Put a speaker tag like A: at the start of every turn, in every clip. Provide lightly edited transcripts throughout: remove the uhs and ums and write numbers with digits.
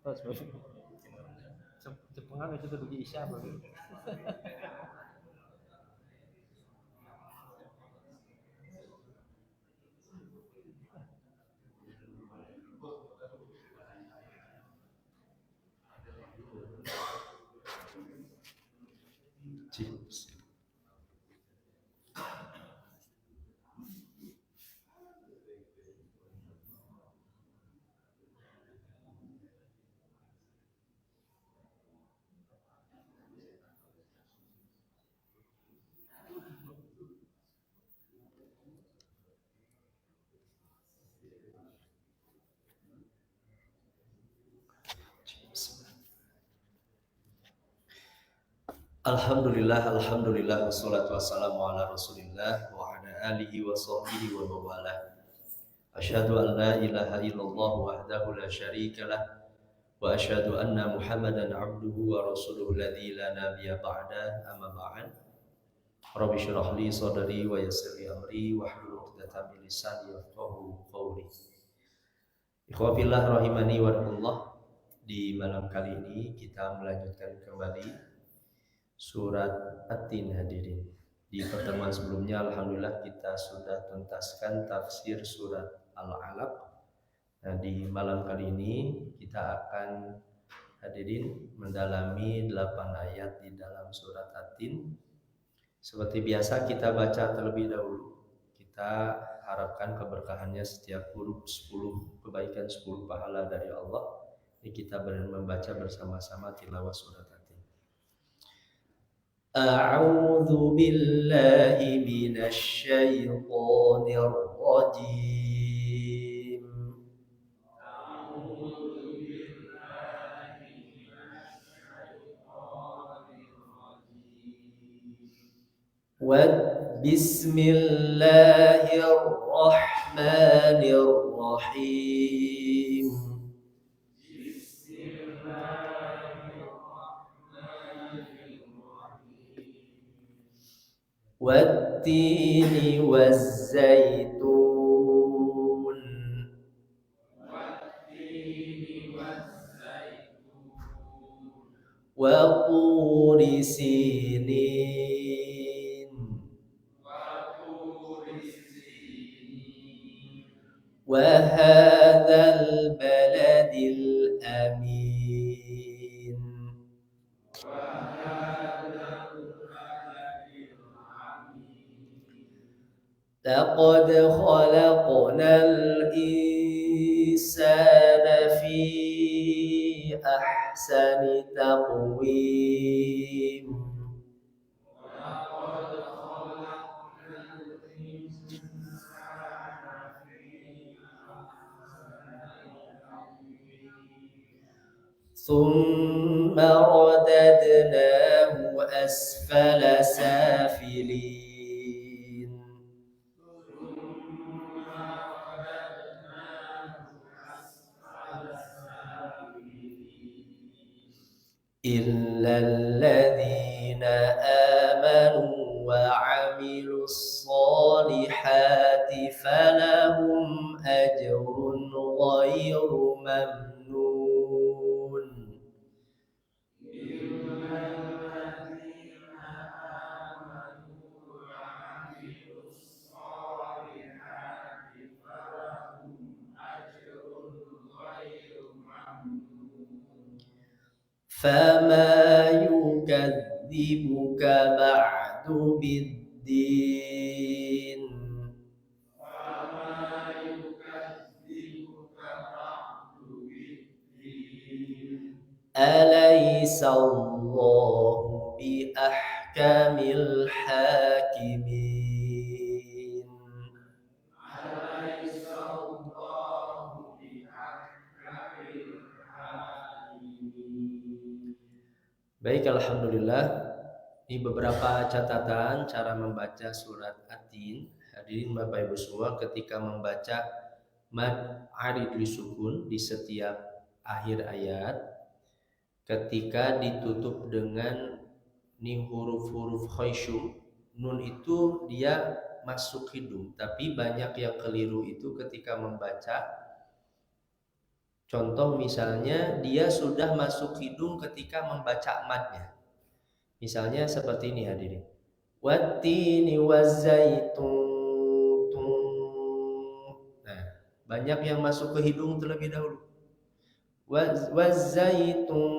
A: Terus Jepangan itu bagi Isya bagi.
B: Alhamdulillah, wassalatu wassalamu ala Rasulillah wa ala alihi wa sahbihi wa mawalah. Asyhadu an la ilaha illallah wahdahu la syarika lah wa asyhadu anna Muhammadan abduhu wa rasuluhu alladzi la nabiyya ba'da, amma ba'd. Rabbi shrah li sadri wa yassir li amri wahlul 'uqdatam min lisani yafqahu qawli. Ikhwa fillah rahimani wa rahimakumullah. Di malam kali ini kita melanjutkan kembali surat At-Tin hadirin. Di pertemuan sebelumnya alhamdulillah kita sudah tuntaskan tafsir surat Al-Alaq. Nah, di malam kali ini kita akan hadirin mendalami 8 ayat di dalam surat At-Tin. Seperti biasa kita baca terlebih dahulu. Kita harapkan keberkahannya setiap huruf 10 kebaikan, 10 pahala dari Allah. Ini kita membaca bersama-sama tilawah surat At-Tin. أعوذ بالله من الشيطان الرجيم بسم الله الرحمن الرحيم والتين والزيتون وطور سينين وهذا البلد الأمين لقد خلقنا الإنسان في أحسن تقويم ثم رددناه أسفل سافلين إلا الذين آمنوا وعملوا الصالحات فلهم أجر غير ممنون فما يكذبك بعد بالدين أليس الله بأحكم الحاكمين Baik, alhamdulillah. Ini beberapa catatan cara membaca surat At-Tin. Hadirin Bapak Ibu semua, ketika membaca mad arid sukun di setiap akhir ayat, ketika ditutup dengan nih huruf-huruf khaisyum, nun itu dia masuk hidung, tapi banyak yang keliru itu ketika membaca Contoh misalnya dia sudah masuk hidung ketika membaca madnya. Misalnya seperti ini hadirin. Wattini wazaitun. Nah, banyak yang masuk ke hidung terlebih dahulu. Wazaitun.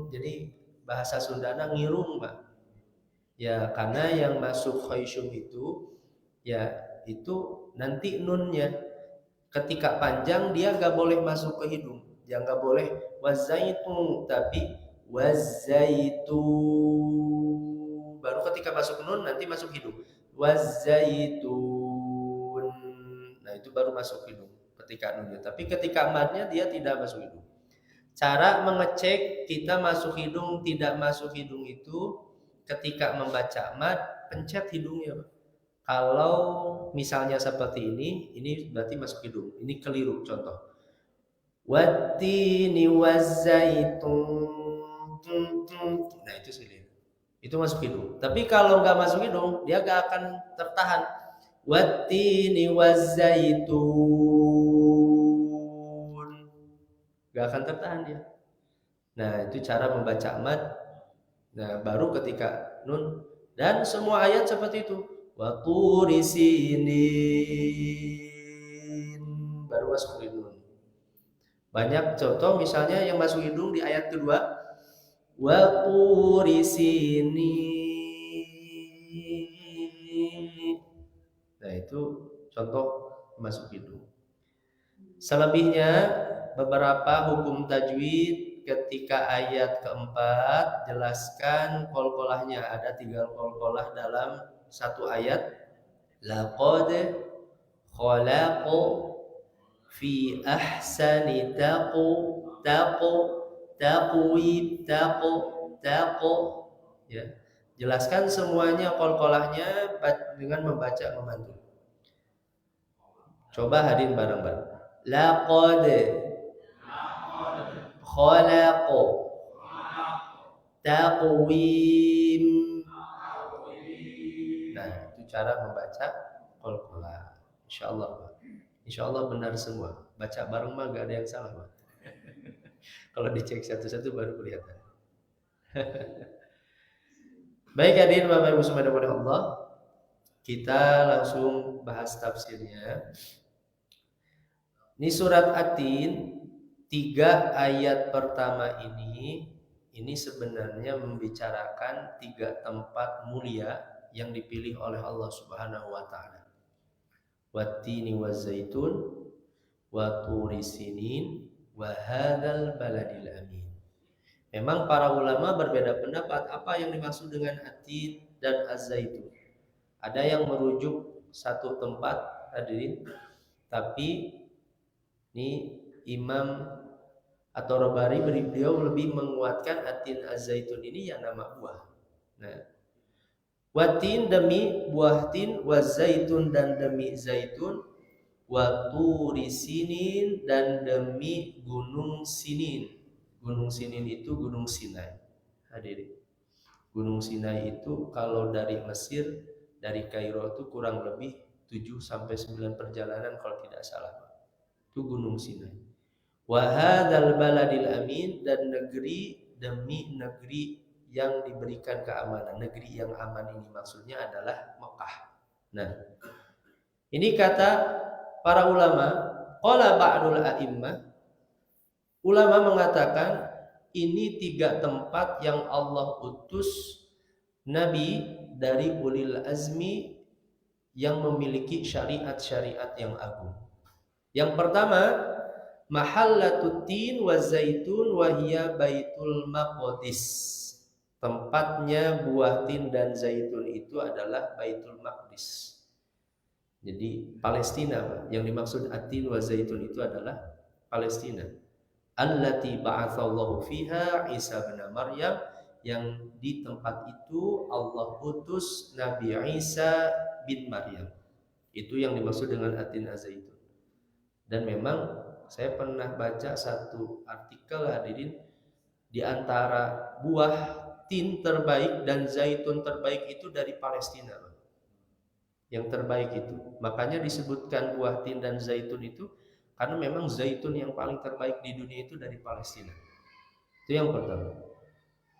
B: Jadi bahasa Sundana ngirung, Pak. Ya, karena yang masuk khaisyum itu ya itu nanti nunnya ketika panjang dia nggak boleh masuk ke hidung. Dia nggak boleh wazaitun, tapi wazaitun. Baru ketika masuk nun nanti masuk hidung. Wazaitun. Nah, itu baru masuk hidung ketika nunnya. Tapi ketika madnya dia tidak masuk hidung. Cara mengecek kita masuk hidung tidak masuk hidung itu ketika membaca mad pencet hidungnya. Kalau misalnya seperti ini berarti masuk hidung. Ini keliru contoh. Wattini wazaitun. Nah, itu keliru. Itu masuk hidung. Tapi kalau nggak masuk hidung, dia nggak akan tertahan. Wattini wazaitun. Nggak akan tertahan dia. Nah, itu cara membaca mad. Nah, baru ketika nun dan semua ayat seperti itu. Wa turi sinin baru masuk hidung. Banyak contoh misalnya yang masuk hidung di ayat kedua. Wa turi sinin. Nah, itu contoh masuk hidung. Selebihnya beberapa hukum tajwid ketika ayat keempat jelaskan qalqalahnya. Ada 3 qalqalah dalam satu ayat. Laqad khalaqu fi ahsani taqwim ya. Jelaskan semuanya qalqalahnya dengan membaca memantul. Coba hadirin bareng-bareng. Laqad khalaqu taqwim. Nah, itu cara membaca qalqalah. Insyaallah benar semua. Baca bareng mah gak ada yang salah, Pak. Kalau dicek satu-satu baru kelihatan. Baik hadirin Bapak Ibu semua oleh Allah, kita langsung bahas tafsirnya. Ini surat At-Tin 3 ayat pertama ini sebenarnya membicarakan 3 tempat mulia yang dipilih oleh Allah Subhanahu wa taala. Wattini wazaitun wa turi sinin wa hadzal baladil amin. Memang para ulama berbeda pendapat apa yang dimaksud dengan At-Tin dan Az-Zaitun. Ada yang merujuk satu tempat hadirin, tapi ini Imam atau Rabari beliau lebih menguatkan At-Tin Az-Zaitun ini yang nama buah. Nah, watin demi buah tin, wazaitun dan demi zaitun, waturi sinin dan demi gunung sinin. Gunung sinin itu gunung Sinai. Hadirin. Gunung Sinai itu kalau dari Mesir, dari Kairo itu kurang lebih 7 sampai 9 perjalanan kalau tidak salah. Itu gunung Sinai. Wa hadzal baladil amin dan negeri demi negeri yang diberikan keamanan. Negeri yang aman ini maksudnya adalah Mekah. Nah, ini kata para ulama, qala ba'dul a'immah, ulama mengatakan ini 3 tempat yang Allah utus nabi dari ulil azmi yang memiliki syariat-syariat yang agung. Yang pertama, mahallatut tin wa zaitun wa hiya baitul maqdis. Tempatnya buah tin dan zaitun itu adalah Baitul Maqdis. Jadi Palestina, Pak. Yang dimaksud At-Tin wa zaitun itu adalah Palestina. Allati ba'atsallahu fiha Isa bin Maryam, yang di tempat itu Allah utus Nabi Isa bin Maryam. Itu yang dimaksud dengan At-Tin Az-Zaitun. Dan memang saya pernah baca satu artikel hadirin, di antara buah tin terbaik dan zaitun terbaik itu dari Palestina. Yang terbaik itu. Makanya disebutkan buah tin dan zaitun itu Karena memang zaitun yang paling terbaik di dunia itu dari Palestina. Itu yang pertama.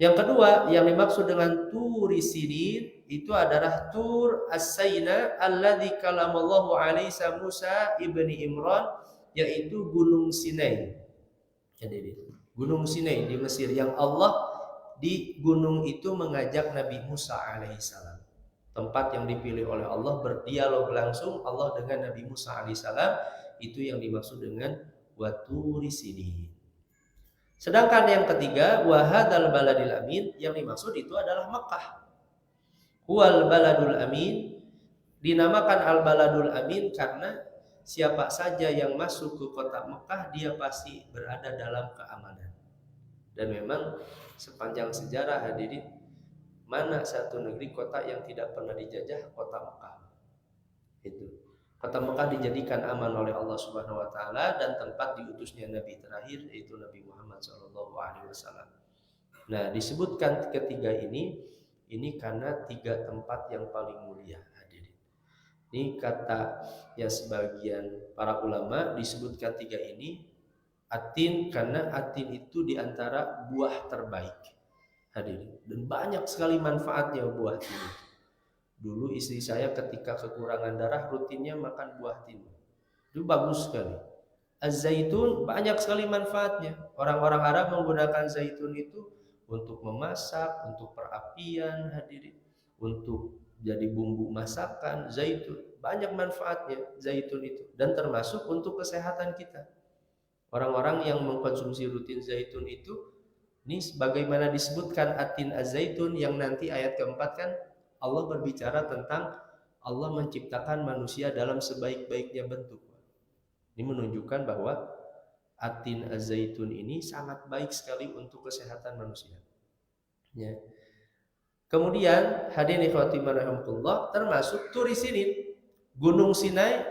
B: Yang kedua, yang dimaksud dengan Turi Sinin itu adalah Tur As-Saina alladzi kalamallahu alaihi Musa ibni Imran, yaitu Gunung Sinai. Jadi Gunung Sinai di Mesir yang Allah di gunung itu mengajak Nabi Musa alaihissalam. Tempat yang dipilih oleh Allah berdialog langsung Allah dengan Nabi Musa alaihissalam, itu yang dimaksud dengan Waturi Sinin. Sedangkan yang ketiga, wahadal baladil amin, yang dimaksud itu adalah Mekah. Huwal baladul amin, dinamakan al baladul amin karena siapa saja yang masuk ke kota Mekah dia pasti berada dalam keamanan. Dan memang sepanjang sejarah hadirin, mana satu negeri kota yang tidak pernah dijajah? Kota Mekah. Itu. Kota Mekah dijadikan aman oleh Allah Subhanahu wa taala dan tempat diutusnya nabi terakhir yaitu Nabi Muhammad SAW. Nah, disebutkan ketiga ini karena tiga tempat yang paling mulia hadirin. Ini kata ya sebagian para ulama disebutkan tiga ini Atin karena Atin itu diantara buah terbaik hadirin, dan banyak sekali manfaatnya buah tin. Dulu istri saya ketika kekurangan darah rutinnya makan buah tin. Itu bagus sekali. Az-zaitun banyak sekali manfaatnya. Orang-orang Arab menggunakan zaitun itu untuk memasak, untuk perapian hadirin, untuk jadi bumbu masakan. Zaitun banyak manfaatnya zaitun itu, dan termasuk untuk kesehatan kita. Orang-orang yang mengkonsumsi rutin zaitun itu, ini sebagaimana disebutkan atin az-zaitun yang nanti ayat keempat kan Allah berbicara tentang Allah menciptakan manusia dalam sebaik-baiknya bentuk. Ini menunjukkan bahwa atin az-zaitun ini sangat baik sekali untuk kesehatan manusia. Ya. Kemudian hadirin ikhwati rahimakumullah, termasuk Turi Sinin, Gunung Sinai.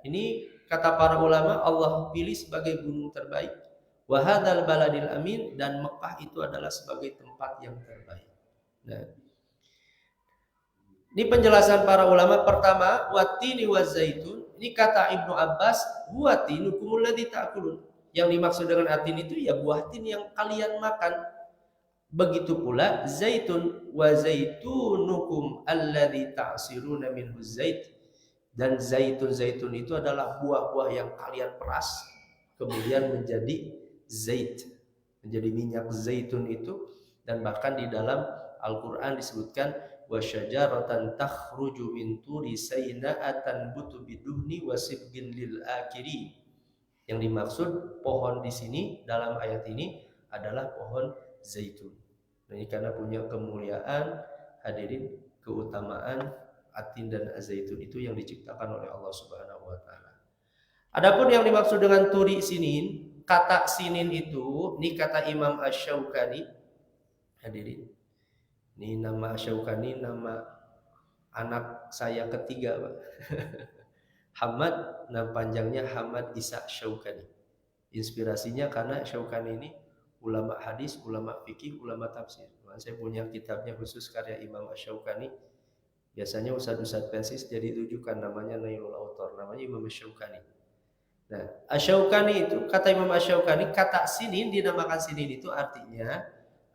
B: Ini kata para ulama Allah pilih sebagai gunung terbaik. Wahadal baladil amin, dan Mekah itu adalah sebagai tempat yang terbaik. Nah, ini penjelasan para ulama. Pertama, watini wazaitun. Ini kata Ibnu Abbas, huwatinukumul ladzi ta'kulun. Yang dimaksud dengan atin itu ya buah tin yang kalian makan. Begitu pula zaitun wa zaitunukum alladzi ta'siruna minhu zait. Dan zaitun itu adalah buah-buah yang kalian peras kemudian menjadi zait, menjadi minyak zaitun itu. Dan bahkan di dalam Al-Qur'an disebutkan wa syajaratan takhruju min turi saina'atan butu biduhni wasibgin lil akiri. Yang dimaksud pohon di sini dalam ayat ini adalah pohon zaitun. Nah, ini karena punya kemuliaan hadirin, keutamaan atin dan zaitun itu yang diciptakan oleh Allah Subhanahu wa taala. Adapun yang dimaksud dengan turi sinin, kata sinin itu, ini kata Imam Asy-Syaukani hadirin. Ini nama Asy-Syaukani, nama anak saya ketiga, Pak. Hamad, nama panjangnya Hamad Isa Syaukani. Inspirasinya karena Syaukani ini ulama hadis, ulama fikih, ulama tafsir. Saya punya kitabnya khusus karya Imam Asy-Syaukani. Biasanya ustadz-ustadz persis jadi rujukan, namanya Nailul Autor, namanya Imam Asy-Syaukani. Nah, Asy-Syaukani itu, kata Imam Asy-Syaukani, kata sinin, dinamakan sinin itu artinya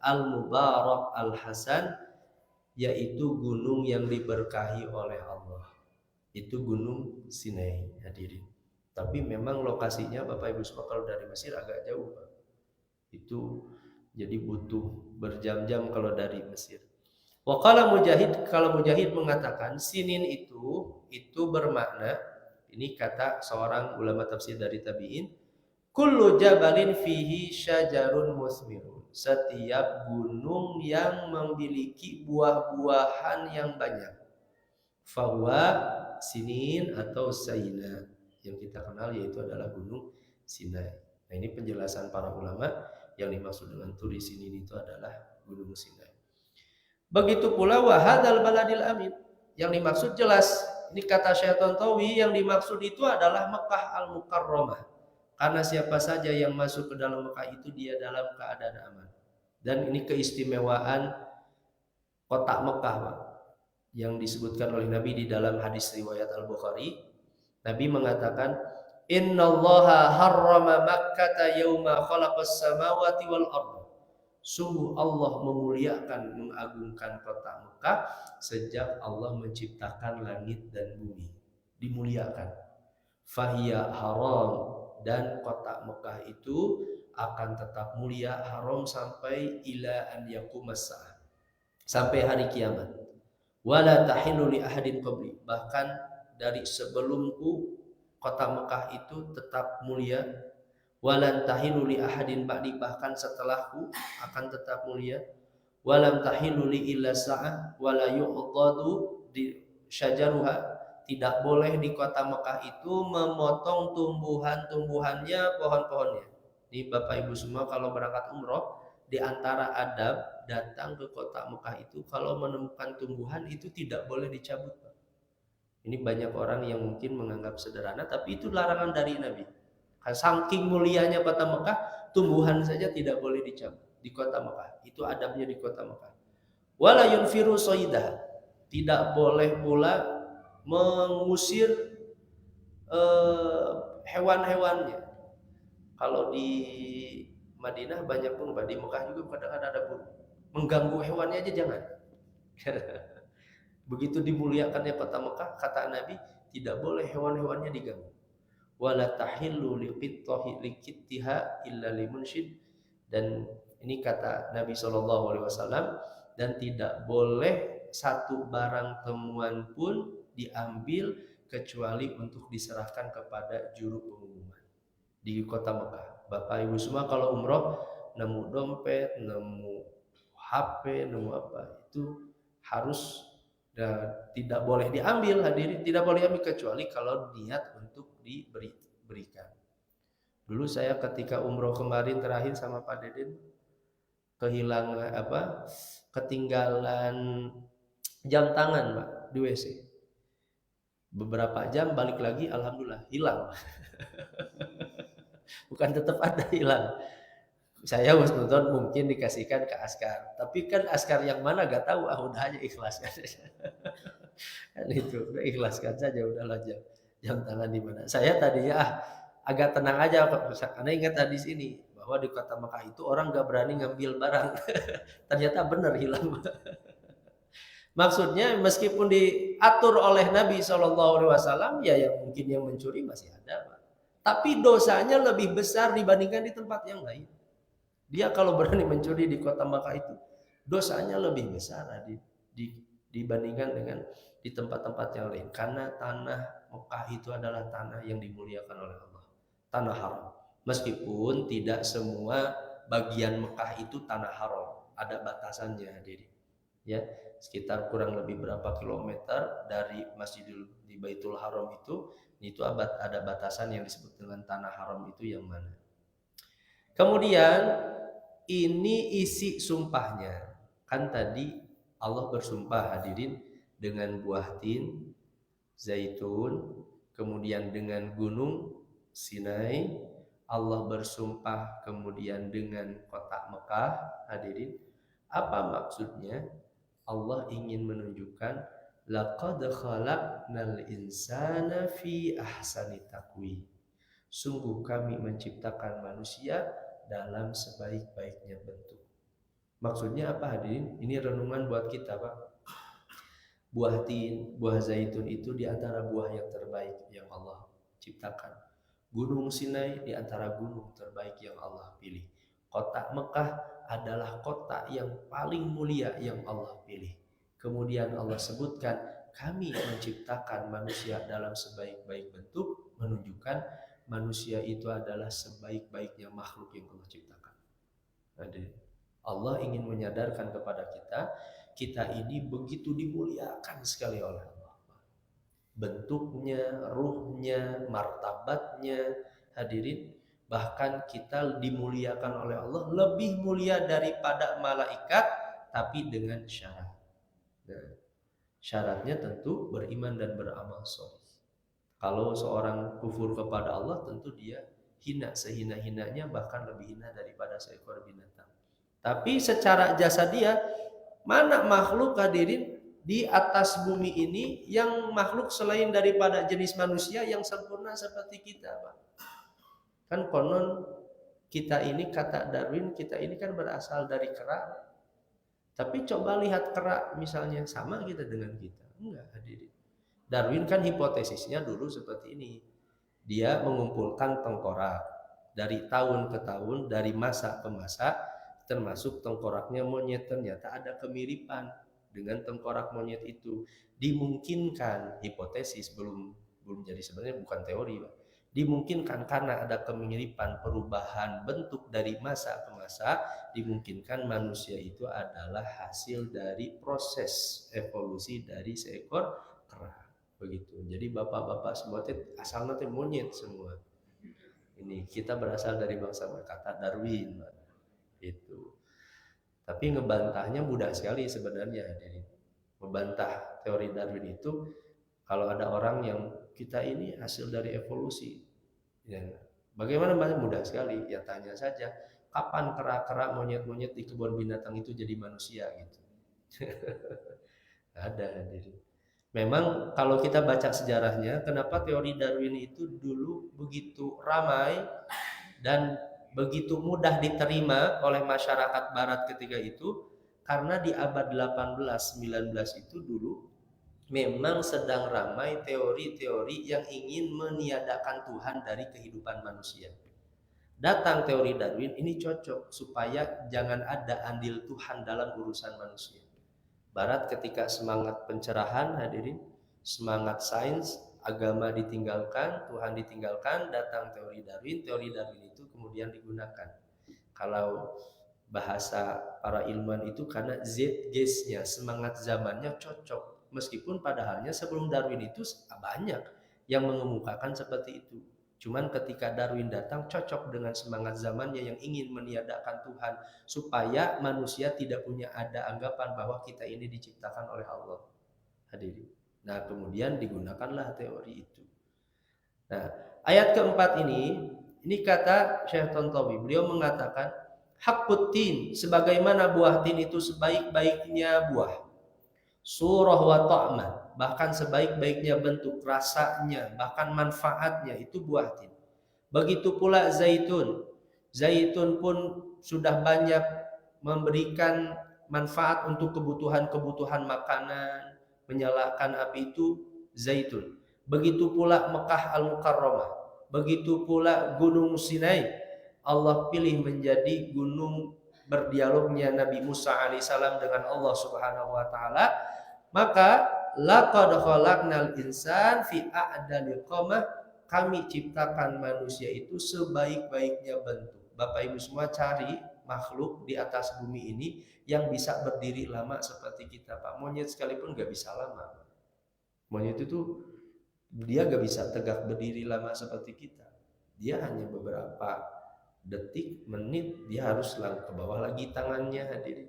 B: Al-Mubarak Al-Hasan, yaitu gunung yang diberkahi oleh Allah. Itu Gunung Sinai hadirin. Tapi memang lokasinya Bapak Ibu semua kalau dari Mesir agak jauh, Pak. Itu jadi butuh berjam-jam kalau dari Mesir. Waqala Mujahid, kalau Mujahid mengatakan sinin itu bermakna, ini kata seorang ulama tafsir dari tabi'in, kullu jabalin fihi syajarun musmirun. Setiap gunung yang memiliki buah-buahan yang banyak. Fahuwa sinin atau saina, yang kita kenal yaitu adalah Gunung Sinai. Nah, ini penjelasan para ulama, yang dimaksud dengan turi sinin itu adalah Gunung Sinai. Begitu pula wahadal baladil amin, yang dimaksud jelas. Ini kata Syekh Tontowi, yang dimaksud itu adalah Mekah Al-Mukarramah. Karena siapa saja yang masuk ke dalam Mekah itu dia dalam keadaan aman. Dan ini keistimewaan kota Mekah, Pak, yang disebutkan oleh Nabi di dalam hadis riwayat Al-Bukhari. Nabi mengatakan Innallaha harrama Makkah yauma khalaqas samawati wal ardh. Sungguh Allah memuliakan, mengagungkan kota Mekah sejak Allah menciptakan langit dan bumi. Dimuliakan. Fahiya haram, dan kota Mekah itu akan tetap mulia, haram sampai ila an yaqumas saah, sampai hari kiamat. Wala tahillu li ahadin qabli, bahkan dari sebelumku kota Mekah itu tetap mulia. Walan tahilu li ahadin ba'di, bahkan setelahku akan tetap mulia. Walam tahilu li illa sa'ah wala yu'dadu di syajaruha, tidak boleh di kota Mekah itu memotong tumbuhan-tumbuhannya, pohon-pohonnya. Ini Bapak Ibu semua kalau berangkat umroh, di antara adab datang ke kota Mekah itu kalau menemukan tumbuhan itu tidak boleh dicabut. Ini banyak orang yang mungkin menganggap sederhana, tapi itu larangan dari Nabi. Saking mulianya kota Mekah, tumbuhan saja tidak boleh dicabut di kota Mekah. Itu adabnya di kota Mekah. Wala yunfiru soidah, tidak boleh pula mengusir hewan-hewannya. Kalau di Madinah banyak pun, di Mekah juga kadang-kadang ada pun. Mengganggu hewannya aja jangan. Begitu dimuliakannya kota Mekah, kata Nabi, tidak boleh hewan-hewannya diganggu. Wala tahillu liqittiha illa limunshid, dan ini kata Nabi SAW, dan tidak boleh satu barang temuan pun diambil kecuali untuk diserahkan kepada juru pengumuman di kota Mekah. Bapak Ibu semua kalau umroh nemu dompet, nemu HP, nemu apa, itu harus tidak boleh diambil, hadirin, tidak boleh diambil kecuali kalau niat untuk diberikan. Dulu saya ketika umroh kemarin terakhir sama Pak Deden, ketinggalan jam tangan Pak di WC. Beberapa jam balik lagi, alhamdulillah hilang. Bukan tetap ada, hilang. Saya nonton mungkin dikasihkan ke askar, tapi kan askar yang mana gak tahu, udah aja ikhlaskan. Kan itu, udah ikhlaskan saja, udahlah jam tangan di mana. Saya tadinya agak tenang aja karena ingat tadi sini bahwa di kota Mekah itu orang gak berani ngambil barang. Ternyata benar hilang. Maksudnya meskipun diatur oleh Nabi SAW, ya yang mungkin yang mencuri masih ada, Pak. Tapi dosanya lebih besar dibandingkan di tempat yang lain. Dia kalau berani mencuri di kota Mekah itu dosanya lebih besar dibandingkan dengan di tempat-tempat yang lain. Karena tanah Mekah itu adalah tanah yang dimuliakan oleh Allah, tanah haram. Meskipun tidak semua bagian Mekah itu tanah haram, ada batasannya, hadirin. Ya, sekitar kurang lebih berapa kilometer dari Masjidil di Baitul Haram itu ada batasan yang disebut dengan tanah haram itu yang mana. Kemudian ini isi sumpahnya. Kan tadi Allah bersumpah, hadirin, dengan buah tin, zaitun, kemudian dengan gunung Sinai. Allah bersumpah kemudian dengan kota Mekah, hadirin. Apa maksudnya? Allah ingin menunjukkan laqad khalaqnal insana fi ahsani taqwim. Sungguh kami menciptakan manusia dalam sebaik-baiknya bentuk. Maksudnya apa, hadirin? Ini renungan buat kita, Pak. Buah tin, buah zaitun itu di antara buah yang terbaik yang Allah ciptakan. Gunung Sinai di antara gunung terbaik yang Allah pilih. Kota Mekah adalah kota yang paling mulia yang Allah pilih. Kemudian Allah sebutkan, kami menciptakan manusia dalam sebaik-baik bentuk, menunjukkan manusia itu adalah sebaik-baiknya makhluk yang Allah ciptakan. Allah ingin menyadarkan kepada kita ini begitu dimuliakan sekali oleh Allah. Bentuknya, ruhnya, martabatnya, hadirin, bahkan kita dimuliakan oleh Allah lebih mulia daripada malaikat, tapi dengan syarat. Syaratnya tentu beriman dan beramal soleh. Kalau seorang kufur kepada Allah, tentu dia hina sehina-hinanya, bahkan lebih hina daripada seekor binatang. Tapi secara jasa dia, mana makhluk, hadirin, di atas bumi ini yang makhluk selain daripada jenis manusia yang sempurna seperti kita, Pak. Kan konon kita ini, kata Darwin, kita ini kan berasal dari kera. Tapi coba lihat kera misalnya, sama kita dengan kita? Enggak, hadirin. Darwin kan hipotesisnya dulu seperti ini. Dia mengumpulkan tengkorak dari tahun ke tahun, dari masa ke masa, termasuk tengkoraknya monyet. Ternyata ada kemiripan dengan tengkorak monyet itu. Dimungkinkan, hipotesis belum jadi, sebenarnya bukan teori, Pak. Dimungkinkan karena ada kemiripan perubahan bentuk dari masa ke masa, dimungkinkan manusia itu adalah hasil dari proses evolusi dari seekor kera. Begitu. Jadi bapak-bapak semua asalnya monyet semua. Ini kita berasal dari bangsa berkata Darwin, itu. Tapi ngebantahnya mudah sekali sebenarnya. Jadi membantah teori Darwin itu, kalau ada orang yang kita ini hasil dari evolusi, ya, bagaimana? Mudah sekali. Ya tanya saja, kapan kera-kera, monyet-monyet di kebun binatang itu jadi manusia gitu. Ada. Jadi memang kalau kita baca sejarahnya, kenapa teori Darwin itu dulu begitu ramai dan begitu mudah diterima oleh masyarakat barat ketika itu, karena di abad 18-19 itu dulu memang sedang ramai teori-teori yang ingin meniadakan Tuhan dari kehidupan manusia. Datang teori Darwin, ini cocok supaya jangan ada andil Tuhan dalam urusan manusia. Barat ketika semangat pencerahan, hadirin, semangat sains, agama ditinggalkan, Tuhan ditinggalkan, datang teori Darwin. Teori Darwin itu kemudian digunakan. Kalau bahasa para ilmuwan itu karena zeitgeistnya, semangat zamannya cocok. Meskipun padahalnya sebelum Darwin itu banyak yang mengemukakan seperti itu. Cuman ketika Darwin datang cocok dengan semangat zamannya yang ingin meniadakan Tuhan, supaya manusia tidak punya ada anggapan bahwa kita ini diciptakan oleh Allah. Hadirin. Nah, kemudian digunakanlah teori itu. Nah, ayat keempat ini kata Syekh Tontowi, beliau mengatakan haqqut tin, sebagaimana buah tin itu sebaik-baiknya buah. Surah wa ta'man, bahkan sebaik-baiknya bentuk, rasanya, bahkan manfaatnya itu buah tin. Begitu pula zaitun. Zaitun pun sudah banyak memberikan manfaat untuk kebutuhan-kebutuhan makanan, menyalakan api itu zaitun. Begitu pula Mekah Al-Mukarramah. Begitu pula Gunung Sinai. Allah pilih menjadi gunung berdialognya Nabi Musa alaihissalam dengan Allah Subhanahu wa taala. Maka laqad khalaqnal insan fi a'dali qamah, kami ciptakan manusia itu sebaik-baiknya bentuk. Bapak Ibu semua cari makhluk di atas bumi ini yang bisa berdiri lama seperti kita, Pak. Monyet sekalipun gak bisa lama. Monyet itu dia gak bisa tegak berdiri lama seperti kita. Dia hanya beberapa detik, menit, dia harus ke bawah lagi tangannya, hadirin.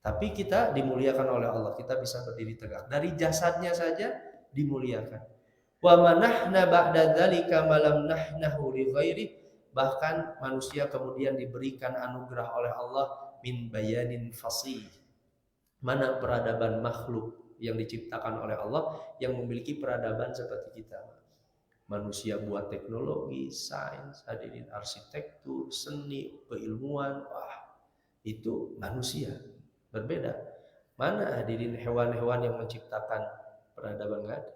B: Tapi kita dimuliakan oleh Allah, kita bisa berdiri tegak. Dari jasadnya saja dimuliakan. Wa manahna ba'da dzalika malam nahnahu li ghairi, bahkan manusia kemudian diberikan anugerah oleh Allah min bayanin fasih. Mana peradaban makhluk yang diciptakan oleh Allah yang memiliki peradaban seperti kita. Manusia buat teknologi, sains, hadirin, arsitektur, seni, keilmuan, wah, itu manusia. Berbeda. Mana hadirin hewan-hewan yang menciptakan peradaban? Enggak ada.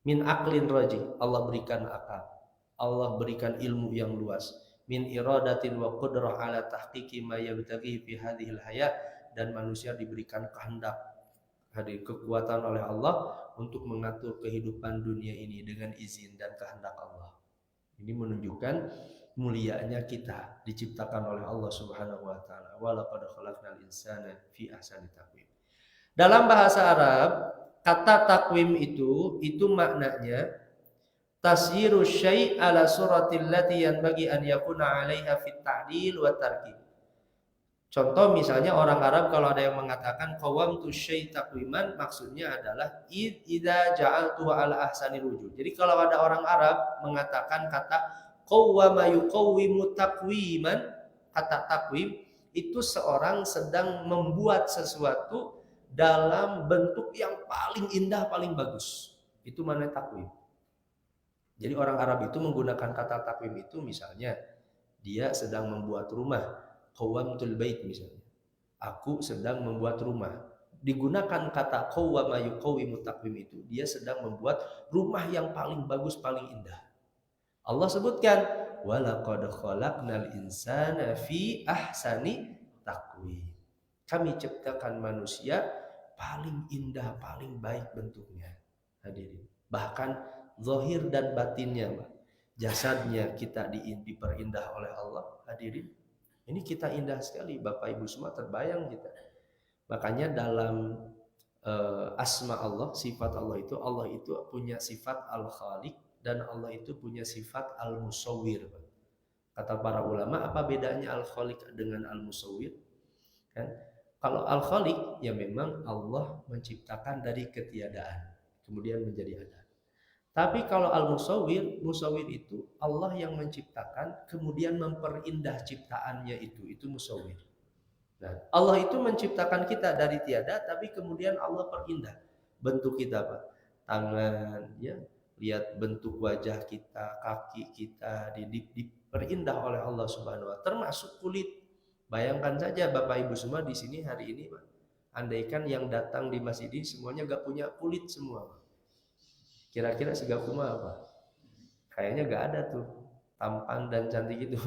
B: Min aklin raji, Allah berikan akal, Allah berikan ilmu yang luas. Min iradatin wa qudrah ala tahqiqi ma yabtaghi fi hadhil hayat, dan manusia diberikan kehendak, hadir kekuatan oleh Allah untuk mengatur kehidupan dunia ini dengan izin dan kehendak Allah. Ini menunjukkan mulianya kita diciptakan oleh Allah Subhanahu wa taala. Wa laqad khalaqnal insana fi ahsani taqwim. Dalam bahasa Arab, kata takwim itu maknanya tasyiru syai' ala suratil lati yanbaghi an yakuna 'alaiha fit ta'dil wa tarkib. Contoh misalnya orang Arab kalau ada yang mengatakan qawamtu syai' taqwiman, maksudnya adalah idza ja'altu ala ahsanil wujud. Jadi kalau ada orang Arab mengatakan kata qawwama yuqawwimu taqwiman, kata takwim itu seorang sedang membuat sesuatu dalam bentuk yang paling indah, paling bagus. Itu mana takwim. Jadi orang Arab itu menggunakan kata takwim itu misalnya dia sedang membuat rumah, qawwamtul bait misalnya. Aku sedang membuat rumah. Digunakan kata qawwama yuqawwimu takwim itu dia sedang membuat rumah yang paling bagus, paling indah. Allah sebutkan walaqad khalaqnal insana fi ahsani taqwim. Kami ciptakan manusia paling indah, paling baik bentuknya. Hadirin. Bahkan zahir dan batinnya, jasadnya kita diperindah oleh Allah. Hadirin. Ini kita indah sekali, Bapak Ibu semua terbayang kita. Makanya dalam asma Allah, sifat Allah itu punya sifat al-khaliq dan Allah itu punya sifat al-musawwir. Kata para ulama, apa bedanya al-khaliq dengan al-musawwir? Kan? Kalau al-khaliq ya memang Allah menciptakan dari ketiadaan kemudian menjadi ada. Tapi kalau al-musawwir, musawwir itu Allah yang menciptakan kemudian memperindah ciptaannya itu musawwir. Nah, Allah itu menciptakan kita dari tiada tapi kemudian Allah perindah bentuk kita, Pak. Tangan, ya, lihat bentuk wajah kita, kaki kita diperindah oleh Allah Subhanahu wa taala, termasuk kulit. Bayangkan saja Bapak Ibu semua di sini hari ini, Pak. Andaikan yang datang di masjid ini semuanya gak punya kulit semua, Pak. Kira-kira segakuma apa? Kayaknya gak ada tuh tampan dan cantik itu.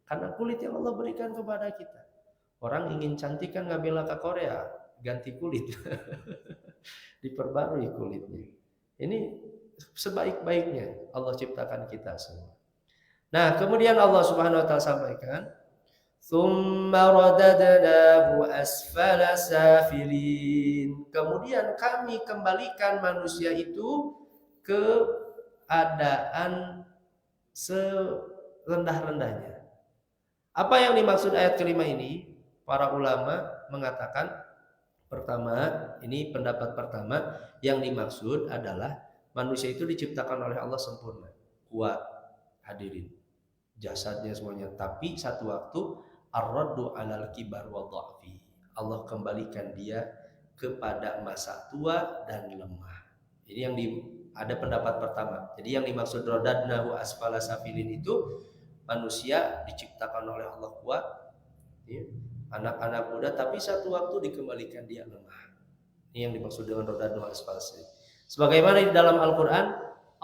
B: Karena kulit yang Allah berikan kepada kita. Orang ingin cantik kan nggak bela ke Korea, ganti kulit. Diperbarui kulitnya. Ini sebaik-baiknya Allah ciptakan kita semua. Nah, kemudian Allah Subhanahu wa taala sampaikan, "Tsumma radadnahu asfala safilin." Kemudian kami kembalikan manusia itu ke keadaan serendah-rendahnya. Apa yang dimaksud ayat kelima ini? Para ulama mengatakan, pertama, ini pendapat pertama, yang dimaksud adalah manusia itu diciptakan oleh Allah sempurna, kuat, hadirin, jasadnya semuanya. Tapi satu waktu ar-raddu 'alal kibar wa dha'fi. Allah kembalikan dia kepada masa tua dan lemah. Ini yang ada pendapat pertama. Jadi yang dimaksud radadnahu asfala safilin itu manusia diciptakan oleh Allah kuat, ya, anak-anak muda, tapi satu waktu dikembalikan dia lemah. Ini yang dimaksud dengan radadnahu asfala safilin. Sebagaimana di dalam Al-Qur'an,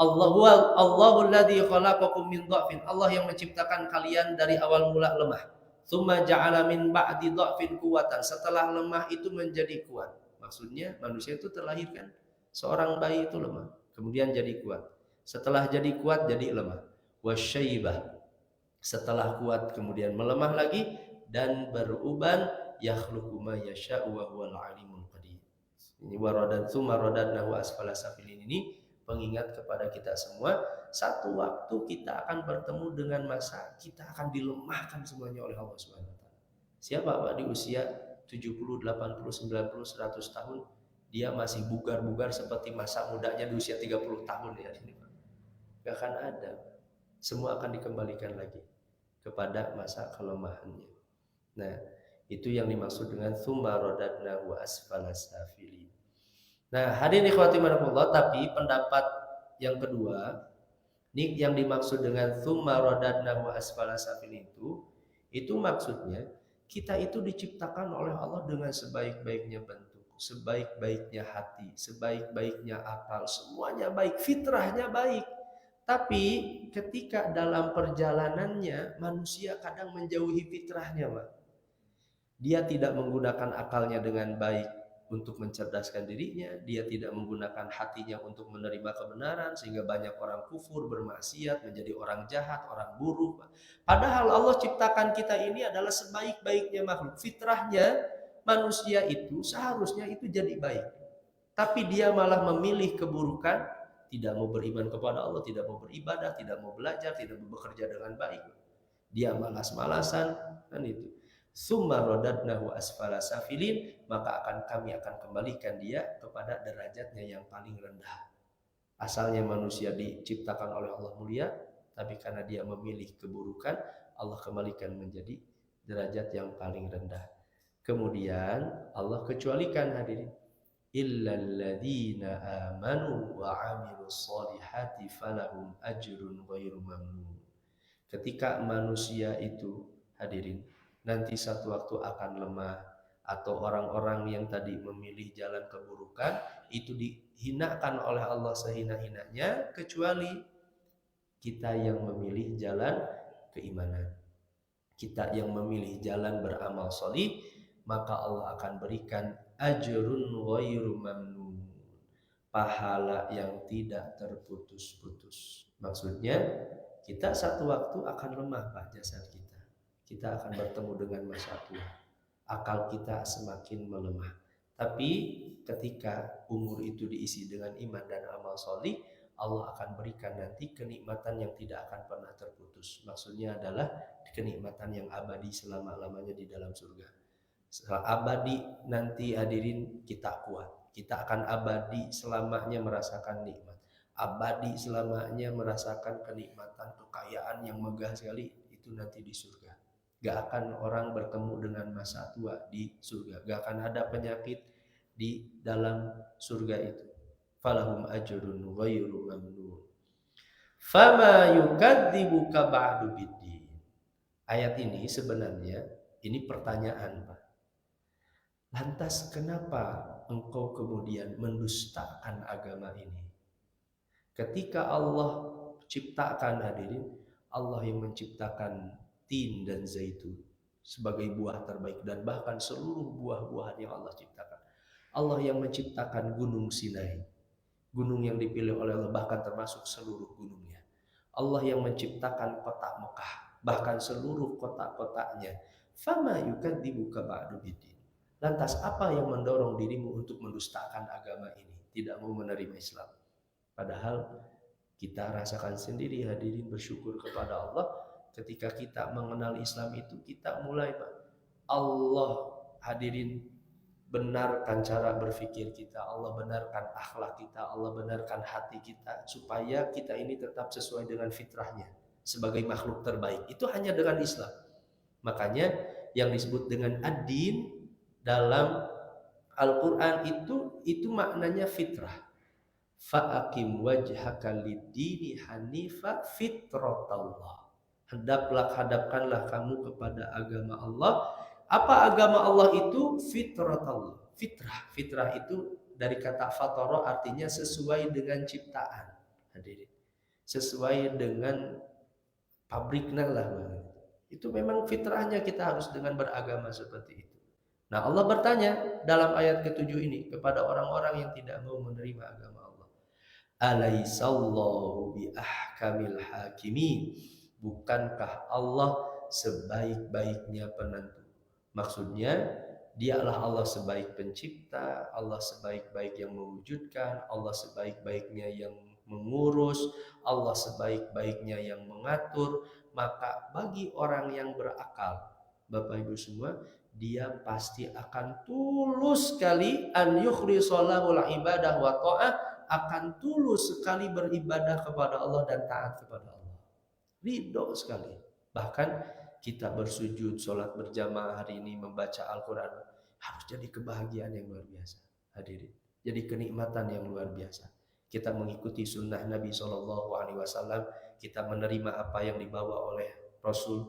B: Allahul ladzi khalaqakum min dha'fin. Allah yang menciptakan kalian dari awal mula lemah. Tsumma ja'ala min ba'di dha'fin quwwatan. Setelah lemah itu menjadi kuat. Maksudnya manusia itu terlahirkan seorang bayi itu lemah, kemudian jadi kuat. Setelah jadi kuat jadi lemah. Wasyaibah. Setelah kuat kemudian melemah lagi dan beruban, yakhluqu ma yasha'u wa huwal alimul qadir. Ini waradan tsumma radadnahu asfala safilin ini pengingat kepada kita semua, satu waktu kita akan bertemu dengan masa kita akan dilemahkan semuanya oleh Allah Subhanahu wa taala. Siapa Pak di usia 70, 80, 90, 100 tahun dia masih bugar-bugar seperti masa mudanya di usia 30 tahun ya ini Pak. Gak akan ada. Semua akan dikembalikan lagi kepada masa kelemahannya. Nah, itu yang dimaksud dengan tsumma radadnahu asfala safilin. Nah, hadirin ikhwati rahimakumullah, tapi pendapat yang kedua, ini yang dimaksud dengan tsumma radadnahu asfala safilin itu maksudnya kita itu diciptakan oleh Allah dengan sebaik-baiknya bentuk, sebaik-baiknya hati, sebaik-baiknya akal, semuanya baik, fitrahnya baik. Tapi ketika dalam perjalanannya manusia kadang menjauhi fitrahnya, Pak. Dia tidak menggunakan akalnya dengan baik untuk mencerdaskan dirinya, dia tidak menggunakan hatinya untuk menerima kebenaran, sehingga banyak orang kufur, bermaksiat, menjadi orang jahat, orang buruk. Padahal Allah ciptakan kita ini adalah sebaik-baiknya makhluk. Fitrahnya manusia itu seharusnya itu jadi baik. Tapi dia malah memilih keburukan, tidak mau beriman kepada Allah, tidak mau beribadah, tidak mau belajar, tidak mau bekerja dengan baik. Dia malas-malasan, kan itu. Summa radadnahu asfala safilin, maka kami akan kembalikan dia kepada derajatnya yang paling rendah. Asalnya manusia diciptakan oleh Allah mulia, tapi karena dia memilih keburukan, Allah kembalikan menjadi derajat yang paling rendah. Kemudian Allah kecualikan hadirin, illalladzina amanu wa amilus solihati falahum ajrun ghairu mamnun. Ketika manusia itu hadirin nanti satu waktu akan lemah, atau orang-orang yang tadi memilih jalan keburukan itu dihinakan oleh Allah sehina-hinanya, kecuali kita yang memilih jalan keimanan, kita yang memilih jalan beramal solih, maka Allah akan berikan ajrun ghairu mamnun, pahala yang tidak terputus-putus. Maksudnya kita satu waktu akan lemah Pak jasad kita. Kita akan bertemu dengan masa tua. Akal kita semakin melemah. Tapi ketika umur itu diisi dengan iman dan amal solih, Allah akan berikan nanti kenikmatan yang tidak akan pernah terputus. Maksudnya adalah kenikmatan yang abadi selama-lamanya di dalam surga. Abadi nanti hadirin kita kuat. Kita akan abadi selamanya merasakan nikmat. Abadi selamanya merasakan kenikmatan kekayaan yang megah sekali itu nanti di surga. Gak akan orang bertemu dengan masa tua di surga. Gak akan ada penyakit di dalam surga itu. Falahum ajrun ghairu mamnun. Fama yukadzibuka ba'du biddin. Ayat ini sebenarnya ini pertanyaan Pak. Lantas kenapa engkau kemudian mendustakan agama ini? Ketika Allah ciptakan hadirin, Allah yang menciptakan tin dan zaitun sebagai buah terbaik dan bahkan seluruh buah-buahan yang Allah ciptakan. Allah yang menciptakan gunung Sinai, gunung yang dipilih oleh Allah bahkan termasuk seluruh gunungnya. Allah yang menciptakan kota Mekah, bahkan seluruh kota-kotanya. Fama yukadzibuka ba'du biddin. Lantas apa yang mendorong dirimu untuk mendustakan agama ini, tidak mau menerima Islam? Padahal kita rasakan sendiri hadirin, bersyukur kepada Allah ketika kita mengenal Islam itu kita mulai Pak, Allah hadirin benarkan cara berpikir kita, Allah benarkan akhlak kita, Allah benarkan hati kita supaya kita ini tetap sesuai dengan fitrahnya sebagai makhluk terbaik. Itu hanya dengan Islam. Makanya yang disebut dengan ad-din dalam Al-Quran itu maknanya fitrah. Fa'akim wajhaka lid-dini hanifa fitratallah. Hadapkanlah kamu kepada agama Allah. Apa agama Allah itu? Fitratallah. Fitrah itu dari kata fatara artinya sesuai dengan ciptaan. Hadirin. Sesuai dengan pabriknya lah. Itu memang fitrahnya kita harus dengan beragama seperti itu. Nah Allah bertanya dalam ayat ke-7 ini kepada orang-orang yang tidak mau menerima agama Allah. Alaisallahu bi ahkamil hakimin. Bukankah Allah sebaik-baiknya penentu? Maksudnya dialah Allah sebaik pencipta, Allah sebaik-baik yang mewujudkan, Allah sebaik-baiknya yang mengurus, Allah sebaik-baiknya yang mengatur. Maka bagi orang yang berakal, Bapak Ibu semua, dia pasti akan tulus sekali an yukhrisallahu ibadah wa ta'ah, akan tulus sekali beribadah kepada Allah dan taat kepada Allah. Ridho sekali. Bahkan kita bersujud, sholat berjamaah hari ini, membaca Al-Quran harus jadi kebahagiaan yang luar biasa. Hadirin, jadi kenikmatan yang luar biasa. Kita mengikuti sunnah Nabi SAW, kita menerima apa yang dibawa oleh Rasul,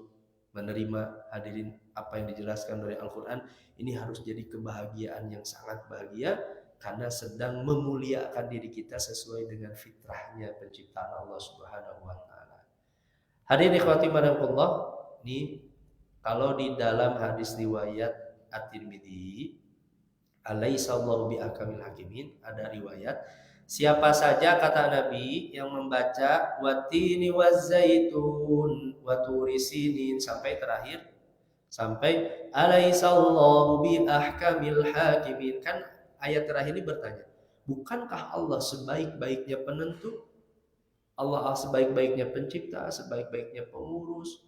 B: menerima hadirin apa yang dijelaskan dari Al-Quran. Ini harus jadi kebahagiaan yang sangat bahagia karena sedang memuliakan diri kita sesuai dengan fitrahnya penciptaan Allah Subhanahu wa taala. Hadirin ikhwati rahimakumullah, ini kalau di dalam hadis riwayat At-Tirmidzi, alaihissallahu bi ahkamil hakimin, ada riwayat siapa saja kata Nabi yang membaca watini wazaitun waturi sinin sampai terakhir, sampai alaihissallahu bi ahkamil hakimin, kan ayat terakhir ini bertanya, bukankah Allah sebaik-baiknya penentu? Allah sebaik-baiknya pencipta, sebaik-baiknya pengurus.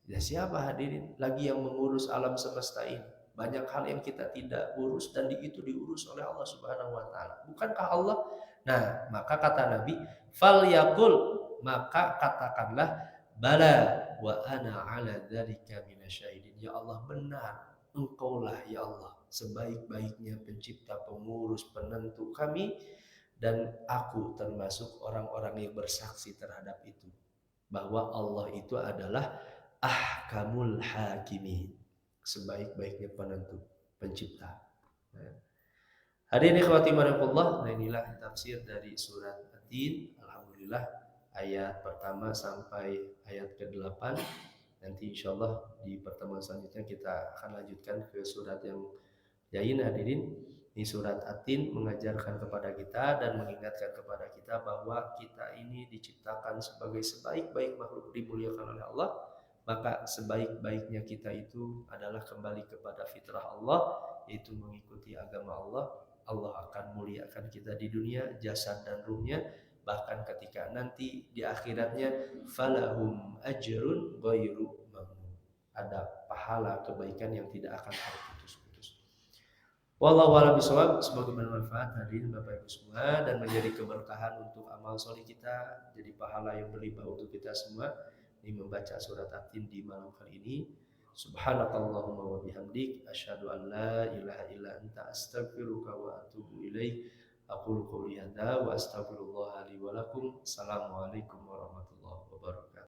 B: Ya siapa hadirin lagi yang mengurus alam semesta ini? Banyak hal yang kita tidak urus dan itu diurus oleh Allah Subhanahu wa taala. Bukankah Allah? Nah, maka kata Nabi, falyaqul, maka katakanlah bala wa ana ala dzalika minasyahidin. Ya Allah, benar, Engkaulah ya Allah sebaik-baiknya pencipta, pengurus, penentu kami, dan aku termasuk orang-orang yang bersaksi terhadap itu, bahwa Allah itu adalah ahkamul hakimin, sebaik-baiknya penentu, pencipta. Hadirin ikhwati rahimakumullah, nah inilah tafsir dari surat At-Tin. Alhamdulillah ayat pertama sampai ayat ke-8. Nanti insyaallah di pertemuan selanjutnya kita akan lanjutkan ke surat yang lain. Hadirin, ini surat At-Tin mengajarkan kepada kita dan mengingatkan kepada kita bahwa kita ini diciptakan sebagai sebaik-baik makhluk dimuliakan oleh Allah. Maka sebaik-baiknya kita itu adalah kembali kepada fitrah Allah, yaitu mengikuti agama Allah. Allah akan muliakan kita di dunia, jasad dan ruhnya. Bahkan ketika nanti di akhiratnya, falahum ajrun ghairu mamnun, ada pahala kebaikan yang tidak akan terputus-putus. Wallahu a'lam bishawab. Semoga bermanfaat hadirin Bapak Ibu semua dan menjadi keberkahan untuk amal soleh kita, jadi pahala yang berlimpah untuk kita semua di membaca surat At-Tin di malam kali ini. Subhanakallahumma wa bihamdik asyhadu an la ilaha illa anta astaghfiruka wa atubu ilaik. Aqulu qouli hadza wa astaghfirullah li wa lakum. Assalamualaikum